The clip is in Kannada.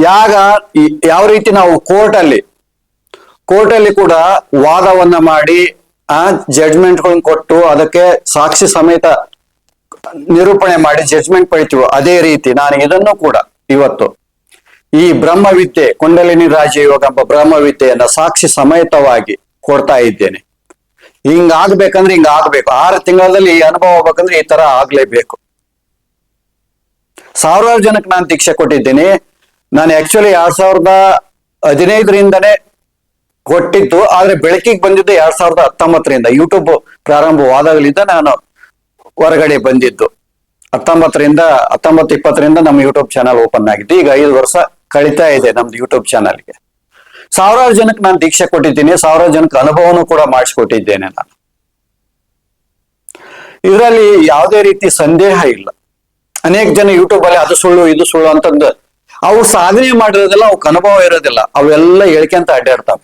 ಯಾಗ ಯಾವ ರೀತಿ ನಾವು ಕೋರ್ಟಲ್ಲಿ ಕೂಡ ವಾದವನ್ನ ಮಾಡಿ ಜಡ್ಜ್ಮೆಂಟ್ಗಳನ್ನ ಕೊಟ್ಟು ಅದಕ್ಕೆ ಸಾಕ್ಷಿ ಸಮೇತ ನಿರೂಪಣೆ ಮಾಡಿ ಜಡ್ಜ್ಮೆಂಟ್ ಪಡಿತೀವೋ ಅದೇ ರೀತಿ ನಾನು ಇದನ್ನು ಕೂಡ ಇವತ್ತು ಈ ಬ್ರಹ್ಮವಿದ್ಯೆ ಕುಂಡಲಿನಿ ರಾಜಯೋಗ ಎಂಬ ಬ್ರಹ್ಮವಿದ್ಯೆಯನ್ನ ಸಾಕ್ಷಿ ಸಮೇತವಾಗಿ ಕೊಡ್ತಾ ಇದ್ದೇನೆ. ಹಿಂಗಾಗ್ಬೇಕಂದ್ರೆ ಹಿಂಗಾಗ್ಬೇಕು, 6 ತಿಂಗಳಲ್ಲಿ ಈ ಅನುಭವ ಆಗ್ಬೇಕಂದ್ರೆ ಈ ತರ ಆಗ್ಲೇಬೇಕು. ಸಾವಿರಾರು ಜನಕ್ಕೆ ನಾನು ದೀಕ್ಷೆ ಕೊಟ್ಟಿದ್ದೀನಿ. ನಾನು ಆಕ್ಚುಲಿ 2015ರಿಂದನೇ ಕೊಟ್ಟಿದ್ದು, ಆದ್ರೆ ಬೆಳಕಿಗೆ ಬಂದಿದ್ದು 2019ರಿಂದ. ಯೂಟ್ಯೂಬ್ ಪ್ರಾರಂಭವಾದಾಗಲಿಂದ ನಾನು ಹೊರಗಡೆ ಬಂದಿದ್ದು. 19-20ರಿಂದ ನಮ್ಮ ಯೂಟ್ಯೂಬ್ ಚಾನಲ್ ಓಪನ್ ಆಗಿದ್ದು. ಈಗ 5 ವರ್ಷ ಕಳೀತಾ ಇದೆ ನಮ್ದು ಯೂಟ್ಯೂಬ್ ಚಾನಲ್ಗೆ. ಸಾವಿರಾರು ಜನಕ್ಕೆ ನಾನು ದೀಕ್ಷೆ ಕೊಟ್ಟಿದ್ದೀನಿ, ಸಾವಿರಾರು ಜನಕ್ಕೆ ಅನುಭವನೂ ಕೂಡ ಮಾಡಿಸ್ಕೊಟ್ಟಿದ್ದೇನೆ ನಾನು. ಇದರಲ್ಲಿ ಯಾವುದೇ ರೀತಿ ಸಂದೇಹ ಇಲ್ಲ. ಅನೇಕ ಜನ ಯೂಟ್ಯೂಬ್ ಅಲ್ಲಿ ಅದು ಸುಳ್ಳು ಇದು ಸುಳ್ಳು ಅಂತಂದು ಅವು ಸಾಧನೆ ಮಾಡಿರೋದಿಲ್ಲ, ಅವಕ್ಕೆ ಅನುಭವ ಇರೋದಿಲ್ಲ, ಅವೆಲ್ಲ ಹೇಳ್ಕೊಂತ ಅಡ್ಡಾಡ್ತಾವೆ.